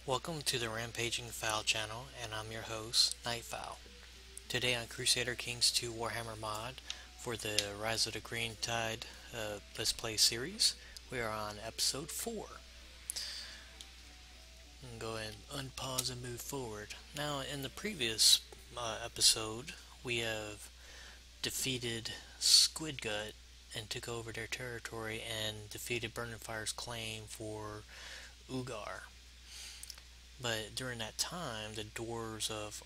Welcome to the Rampaging Fowl channel, and I'm your host, Knight Fowl. Today on Crusader Kings 2 Warhammer mod for the Rise of the Green Tide Let's Play series, we are on episode 4. I'm going to go ahead and unpause and move forward. Now, in the previous episode, we have defeated Squidgut and took over their territory and defeated Burnin Fire's claim for Waaagh. But during that time, the dwarves of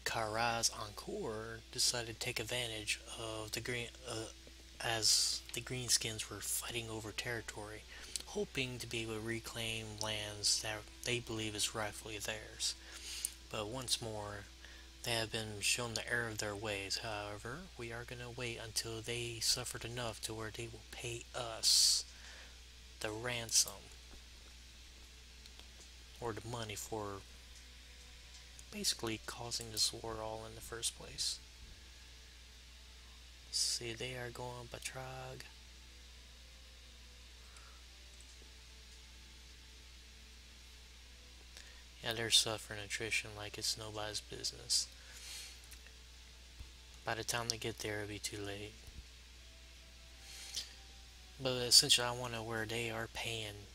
Karaz Ankor decided to take advantage of the as the Greenskins were fighting over territory, hoping to be able to reclaim lands that they believe is rightfully theirs. But once more, they have been shown the error of their ways. However, we are going to wait until they suffered enough to where they will pay us the ransom, or the money for basically causing this war all in the first place. See, they are going Batrag. Yeah, they're suffering attrition like it's nobody's business. By the time they get there, it'll be too late. But essentially, I want to where they are paying.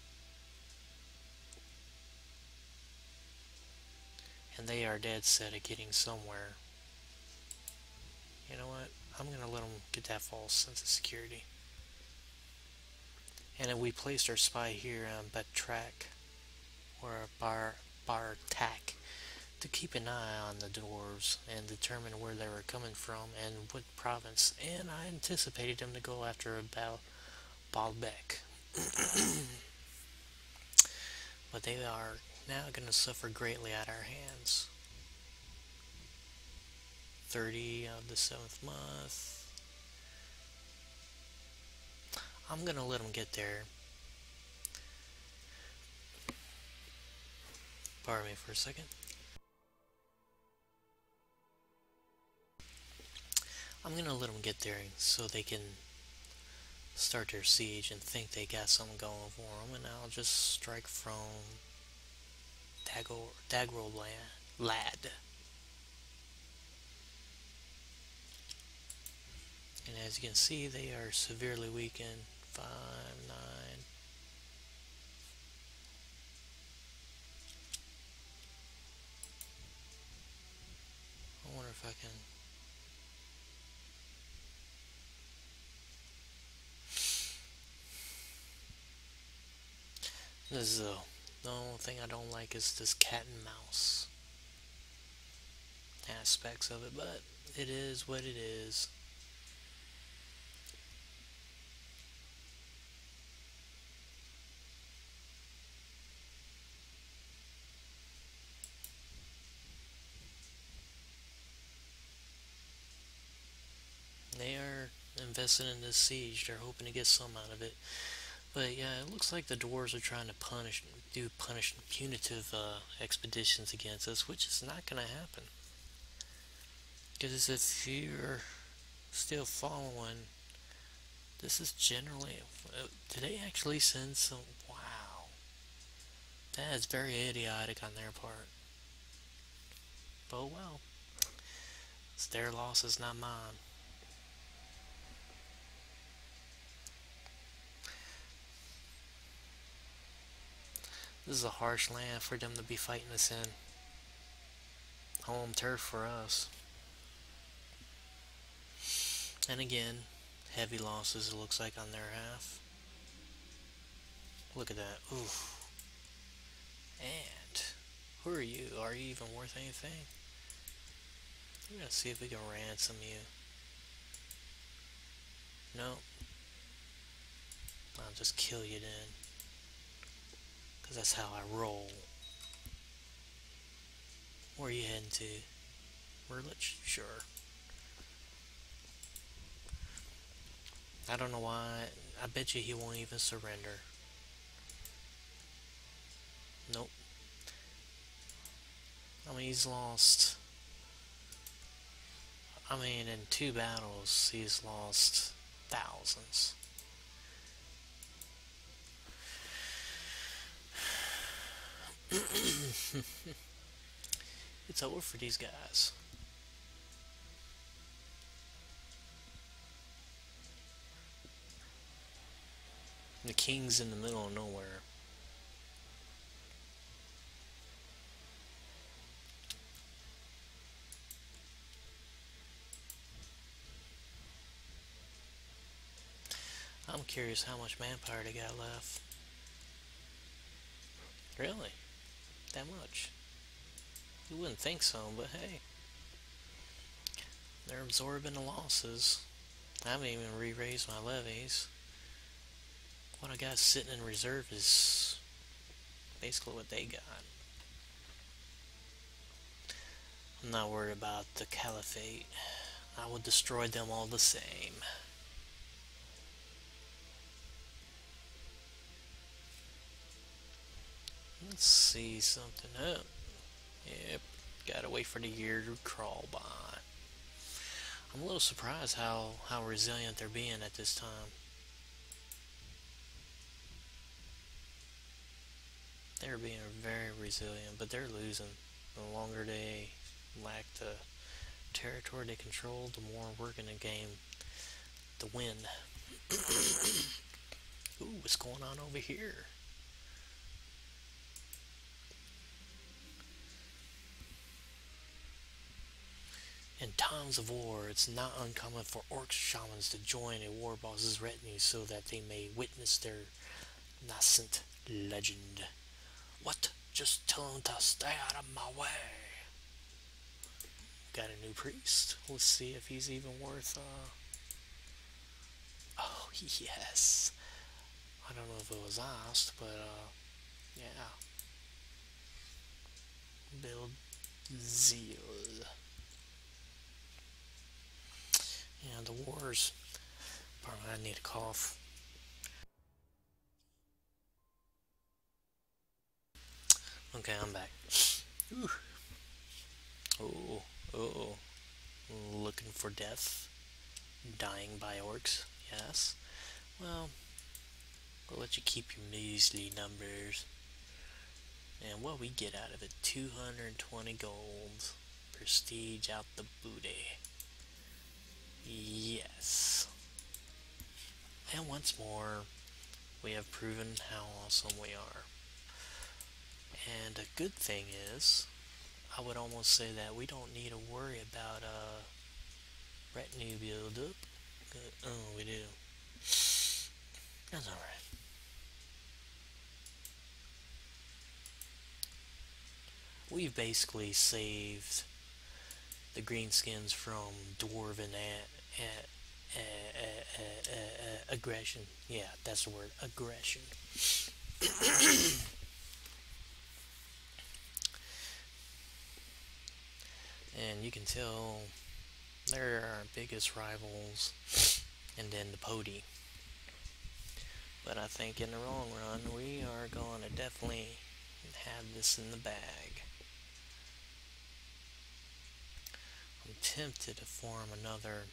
And they are dead set at getting somewhere. You know what? I'm going to let them get that false sense of security. And then we placed our spy here on Batrack, or Bar Tack, to keep an eye on the dwarves and determine where they were coming from and what province. And I anticipated them to go after Baalbek. But they are now going to suffer greatly at our hands. 30 of the 7th month. I'm going to let them get there. Pardon me for a second. I'm going to let them get there so they can start their siege and think they got something going for them, and I'll just strike from Dagro Lad. And as you can see, they are severely weakened. 5, 9. I wonder if I can. This is the only thing I don't like is this cat and mouse aspects of it, but it is what it is. They are invested in this siege. They're hoping to get some out of it. But yeah, it looks like the dwarves are trying to do punitive expeditions against us, which is not going to happen. Because if you're still following, this is generally... did they actually send some... Wow. That is very idiotic on their part. But well, it's their loss, is not mine. This is a harsh land for them to be fighting us in. Home turf for us. And again, heavy losses it looks like on their half. Look at that. Oof. And who are you? Are you even worth anything? We're gonna see if we can ransom you. No. I'll just kill you then. Because that's how I roll. Where are you heading to? Rurlich? Sure. I don't know why. I bet you he won't even surrender. Nope. I mean, he's lost... I mean, in 2 battles, he's lost thousands. It's over for these guys. The king's in the middle of nowhere. I'm curious how much manpower they got left. Really? That much? You wouldn't think so, but hey. They're absorbing the losses. I haven't even re-raised my levies. What I got sitting in reserve is basically what they got. I'm not worried about the caliphate. I will destroy them all the same. Let's see something up. Yep, gotta wait for the year to crawl by. I'm a little surprised how resilient they're being at this time. They're being very resilient, but they're losing. The longer they lack the territory they control, the more we're gonna gain the win. Ooh, what's going on over here? In times of war, it's not uncommon for orc shamans to join a war boss's retinue so that they may witness their nascent legend. What? Just tell him to stay out of my way. Got a new priest. Let's see if he's even worth, Oh, yes. I don't know if it was asked, but, yeah. Build zeal. Yeah, the wars. Pardon, I need a cough. Okay, I'm back. Ooh. Oh, oh. Looking for death. Dying by orcs. Yes. Well, we'll let you keep your measly numbers. And what we get out of it, 220 gold. Prestige out the booty. Yes. And once more, we have proven how awesome we are. And a good thing is, I would almost say that we don't need to worry about retinue build up. Oh, we do. That's alright. We've basically saved the Greenskins from dwarven aggression. Yeah, that's the word, aggression. And you can tell they're our biggest rivals, and then the Pody. But I think in the long run, we are going to definitely have this in the bag. I'm tempted to form another,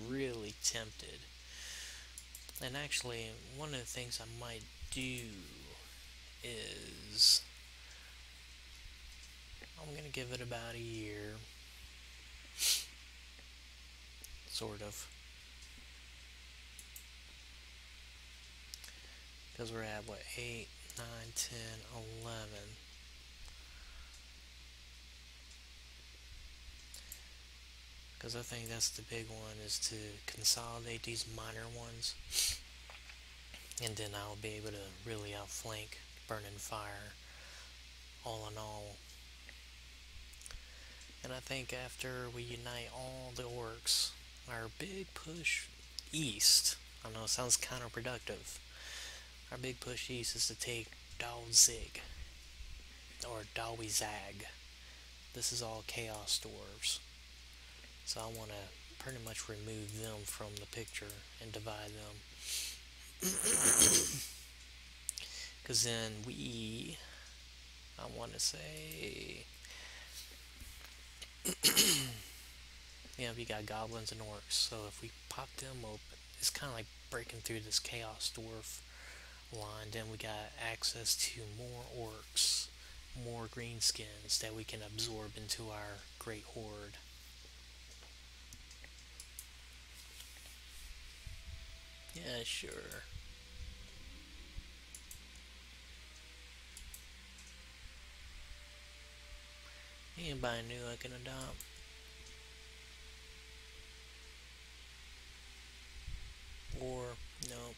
really tempted. And actually, one of the things I might do is I'm gonna give it about a year, sort of, because we're at what, 8, 9, 10, 11. Because I think that's the big one, is to consolidate these minor ones, and then I'll be able to really outflank Burnin Fire, all in all. And I think after we unite all the orcs, our big push east, I know it sounds counterproductive, our big push east is to take Dalzig, or Dalwizag. This is all Chaos Dwarves. So I want to pretty much remove them from the picture and divide them. Because then I want to say, yeah, we got goblins and orcs. So if we pop them open, it's kind of like breaking through this Chaos Dwarf line. Then we got access to more orcs, more greenskins that we can absorb into our great horde. Yeah, sure. Anybody new I can adopt? Or, no.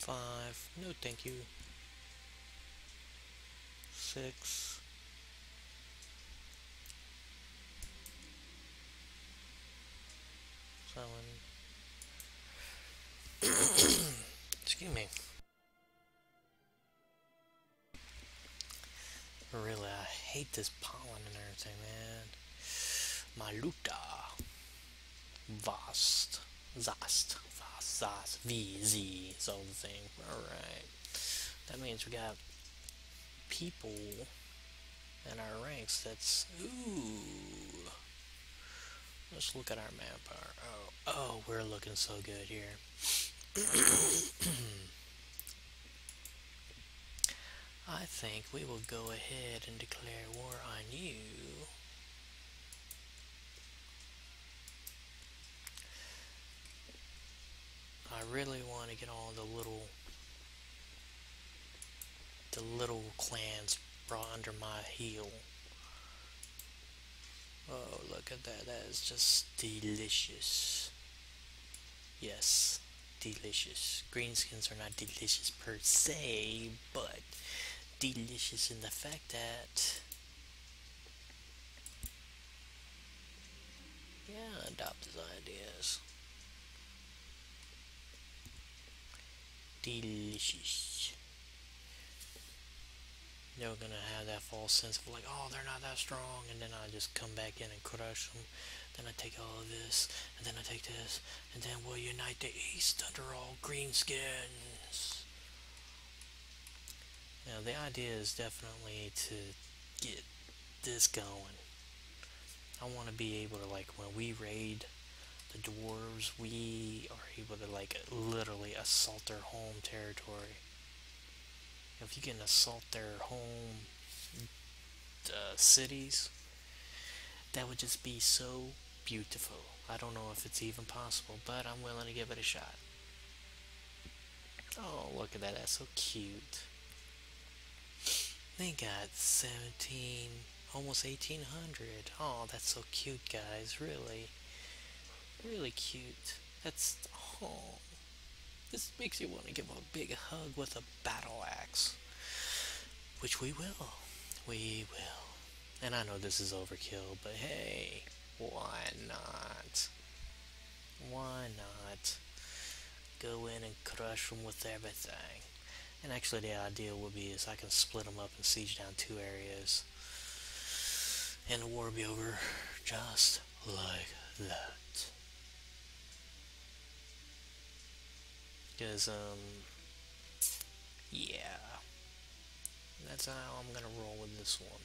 Five. No, thank you. 6. 7. Excuse me. Really, I hate this pollen and everything, man. Maluta. Vast. Zast. Vast. Zast. VZ. It's all the thing. Alright. That means we got people in our ranks that's... Ooh. Let's look at our manpower. Oh, we're looking so good here. I think we will go ahead and declare war on you. I really want to get all the little clans brought under my heel. Oh, look at that. That is just delicious. Yes, delicious. Greenskins are not delicious per se, but delicious in the fact that... Yeah, adopt his ideas. Delicious. They're gonna have that false sense of like, oh, they're not that strong, and then I just come back in and crush them. Then I take all of this, and then I take this, and then we'll unite the East under all greenskins. Now, the idea is definitely to get this going. I want to be able to, like, when we raid the dwarves, we are able to, like, literally assault their home territory. If you can assault their home cities, that would just be so beautiful. I don't know if it's even possible, but I'm willing to give it a shot. Oh, look at that. That's so cute. They got 17, almost 1800. Oh, that's so cute, guys. Really, really cute. That's, oh, this makes you want to give a big hug with a battle axe. Which we will. We will. And I know this is overkill, but hey, why not? Why not? Go in and crush them with everything. And actually the idea would be is I can split them up and siege down 2 areas. And the war will be over just like that. Because, yeah. That's how I'm gonna roll with this one.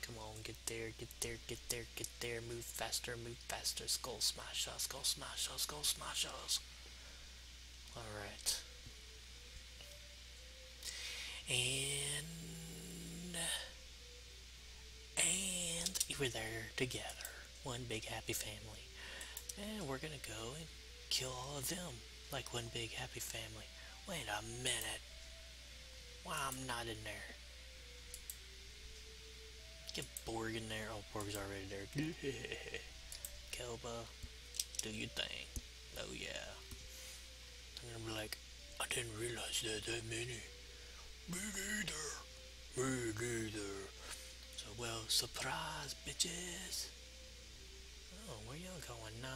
Come on, get there, get there, get there, get there. Move faster, move faster. Skullsmashas, Skullsmashas, Skullsmashas. Alright. And we're there together. One big happy family. And we're gonna go and kill all of them. Like one big happy family. Wait a minute. Why I'm not in there? Get Borg in there. Oh, Borg's already there. Kelba, do your thing. Oh yeah. I'm gonna be like, I didn't realize there that many. Me neither. Me neither. So, well, surprise, bitches. Oh, where y'all going? 9,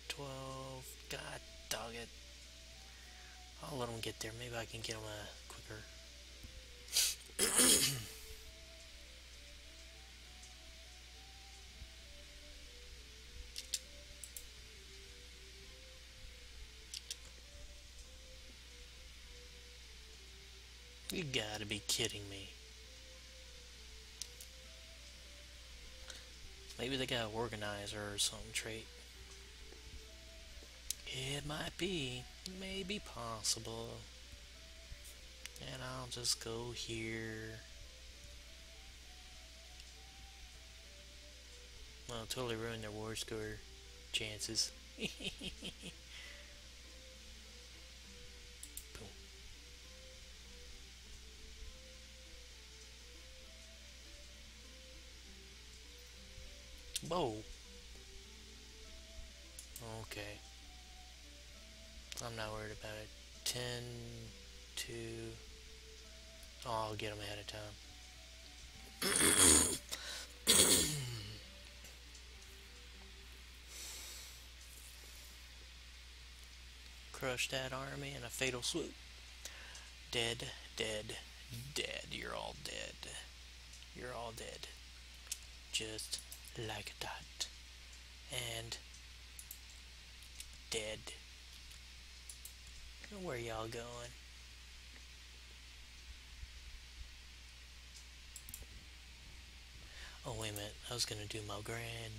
12. God dog it. I'll let them get there. Maybe I can get them quicker. You gotta be kidding me. Maybe they got organizer or some trait. It might be, maybe possible. And I'll just go here. Well, totally ruined their war score chances. Boom. Whoa. Okay. I'm not worried about it. 10, 2. Oh, I'll get them ahead of time. Crush that army in a fatal swoop. Dead, dead, dead. You're all dead. You're all dead. Just like that. And dead. Where y'all going? Oh, wait a minute. I was gonna do my grand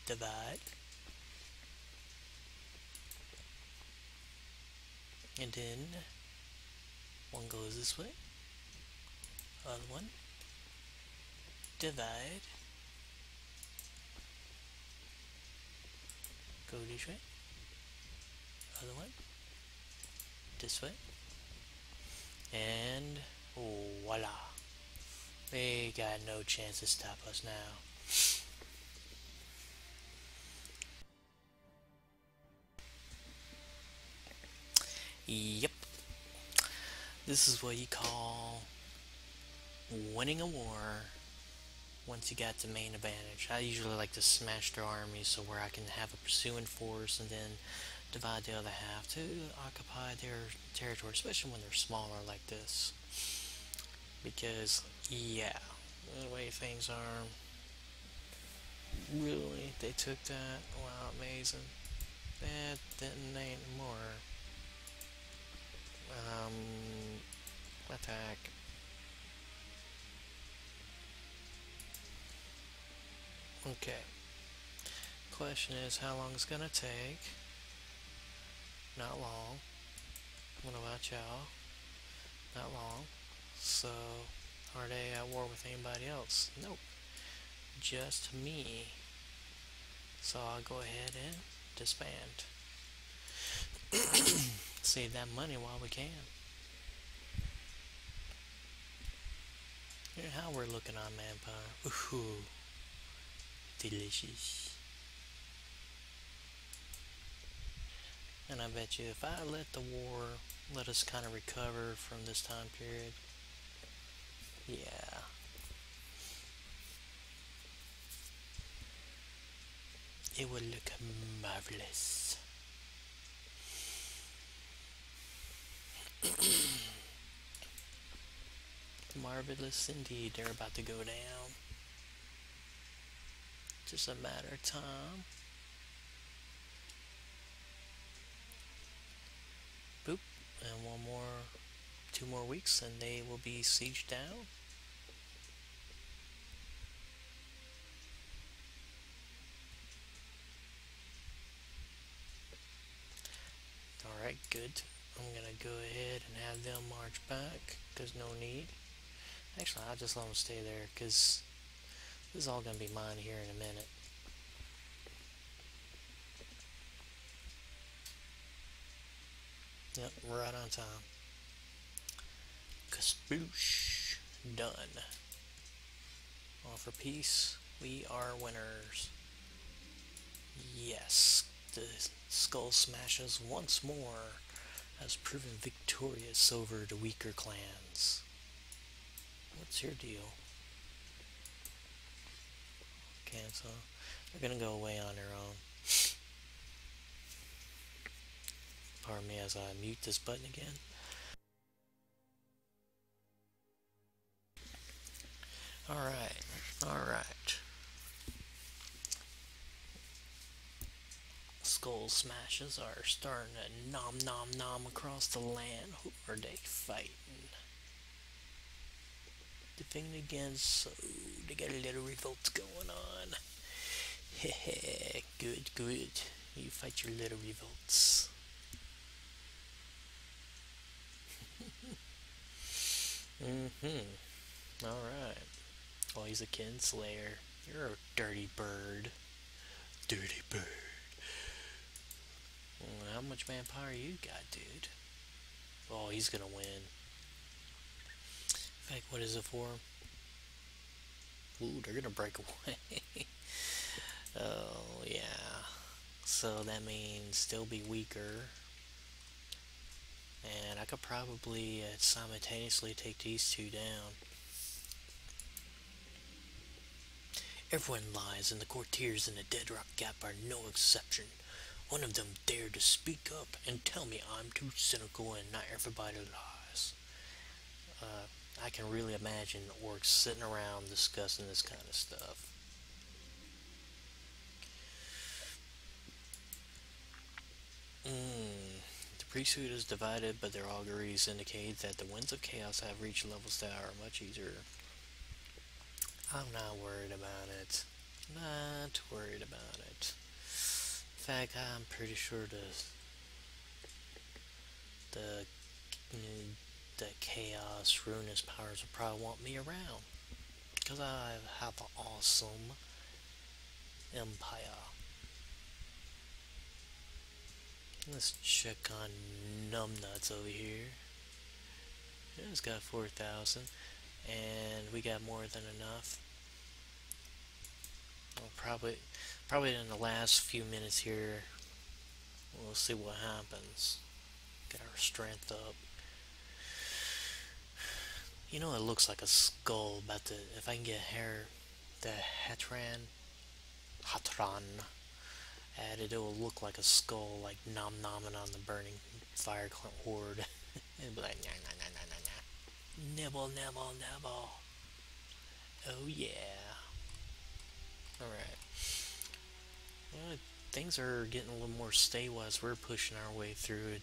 divide. And then one goes this way. Other one. Divide. Go this way. Other one. This way. And voila. They got no chance to stop us now. Yep. This is what you call winning a war once you got the main advantage. I usually like to smash their armies so where I can have a pursuing force and then divide the other half to occupy their territory, especially when they're smaller like this. Because, yeah, the way things are, really, they took that? Wow, amazing. That didn't anymore. Attack. Okay. Question is, how long it's gonna take? Not long. What about y'all? Not long. So, are they at war with anybody else? Nope. Just me. So I'll go ahead and disband. Save that money while we can. Here's how we're looking on manpower. Ooh, delicious. And I bet you if I let the war let us kind of recover from this time period, yeah. It would look marvelous. Marvelous indeed. They're about to go down. Just a matter of time. Boop. And 2 more weeks and they will be sieged down. Alright, good. I'm gonna go ahead and have them march back. There's no need. Actually, I'll just let them stay there because this is all gonna be mine here in a minute. Yep, right on time. Kasploosh. Done. Offer peace. We are winners. Yes, the Skullsmashas once more has proven victorious over the weaker clans. What's your deal? Cancel. They're gonna go away on their own. Pardon me as I mute this button again. Alright, alright. Skullsmashas are starting to nom nom nom across the land. Who are they fighting? Defending against, so they got a little revolt going on. Hehe, good, good. You fight your little revolts. Mm-hmm. Alright. Oh, he's a kinslayer. You're a dirty bird. Dirty bird. How much manpower you got, dude? Oh, he's gonna win. In fact, what is it for? Ooh, they're gonna break away. Oh, yeah. So that means they'll be weaker. And I could probably simultaneously take these two down. Everyone lies, and the courtiers in the Dead Rock Gap are no exception. One of them dared to speak up and tell me I'm too cynical and not everybody lies. I can really imagine orcs sitting around discussing this kind of stuff. The priesthood is divided, but their auguries indicate that the winds of chaos have reached levels that are much easier. I'm not worried about it. Not worried about it. In fact, I'm pretty sure the the chaos ruinous powers will probably want me around because I have an awesome empire. Let's check on numbnuts over here. It's got 4,000, and we got more than enough. Well, probably in the last few minutes here, we'll see what happens. Get our strength up. You know, it looks like a skull. About to, if I can get the Hatran added, it will look like a skull, like nom nomming on the Burning Fire Horde. It'll be like, nah, nah, nah, nah, nah, nah. Nibble, nibble, nibble. Oh yeah. Alright. Well, things are getting a little more stable as we're pushing our way through it,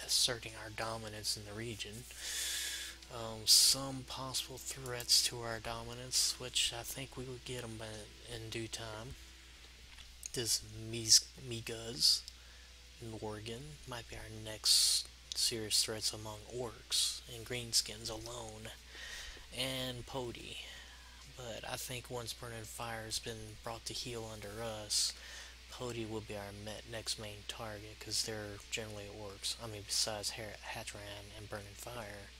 asserting our dominance in the region. Some possible threats to our dominance, which I think we will get them in due time. This Miguz Morgan might be our next serious threats among orcs and Greenskins alone, and Pody. But I think once Burnin Fire has been brought to heel under us, Pody will be our next main target, because they're generally orcs. I mean, besides Hatran and Burnin Fire.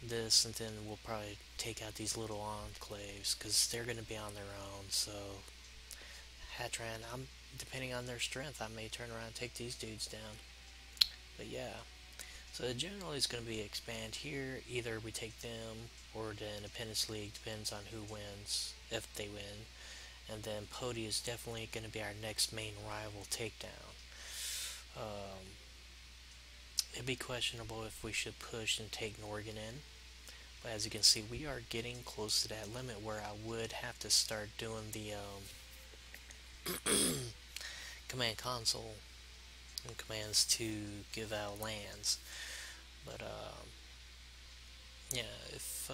This, and then we'll probably take out these little enclaves, because they're going to be on their own, so Hatran, depending on their strength, I may turn around and take these dudes down. But yeah, so generally it's going to be expand here. Either we take them, or the Independence League, depends on who wins, if they win. And then Pody is definitely going to be our next main rival takedown. It'd be questionable if we should push and take Norgan in. But as you can see, we are getting close to that limit where I would have to start doing the command console and commands to give out lands. But yeah, if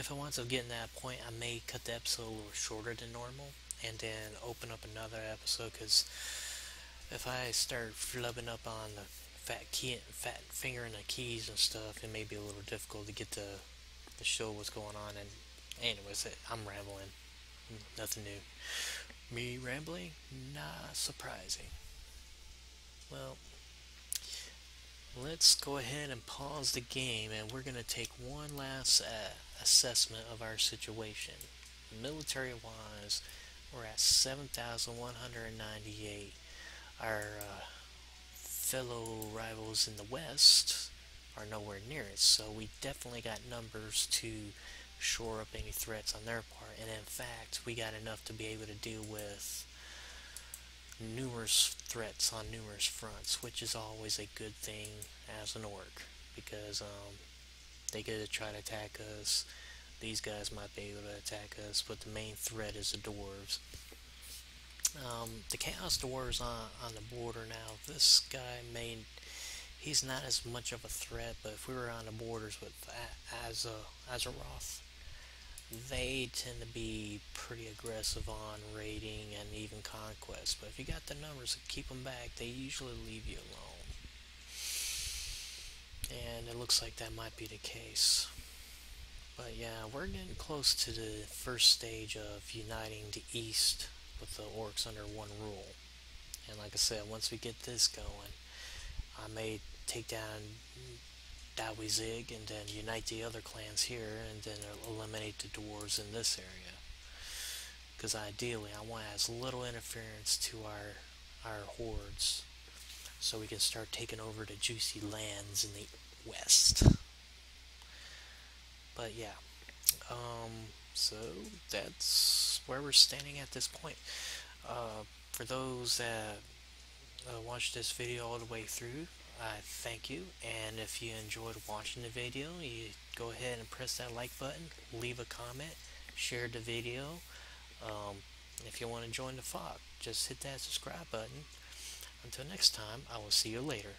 I want to get in that point, I may cut the episode a little shorter than normal and then open up another episode, because if I start flubbing up on the fat finger and the keys and stuff, it may be a little difficult to get the show what's going on. And anyways, I'm rambling. Nothing new. Me rambling? Not surprising. Well, let's go ahead and pause the game, and we're going to take one last assessment of our situation. Military wise, we're at 7,198. Our fellow rivals in the west are nowhere near it, so we definitely got numbers to shore up any threats on their part. And in fact, we got enough to be able to deal with numerous threats on numerous fronts, which is always a good thing as an orc, because they could try to attack us. These guys might be able to attack us, but the main threat is the dwarves. The Chaos Dwarves on the border now, this guy he's not as much of a threat, but if we were on the borders with Azeroth, they tend to be pretty aggressive on raiding and even conquest. But if you got the numbers to keep them back, they usually leave you alone. and it looks like that might be the case. But yeah, we're getting close to the first stage of uniting the East with the orcs under one rule. And like I said, once we get this going, I may take down Zig and then unite the other clans here and then eliminate the dwarves in this area. Because ideally, I want as little interference to our hordes so we can start taking over the juicy lands in the west. But yeah, so that's where we're standing at this point. For those that watched this video all the way through, I thank you. And if you enjoyed watching the video, you go ahead and press that like button, leave a comment, share the video. If you want to join the flock, just hit that subscribe button. Until next time, I will see you later.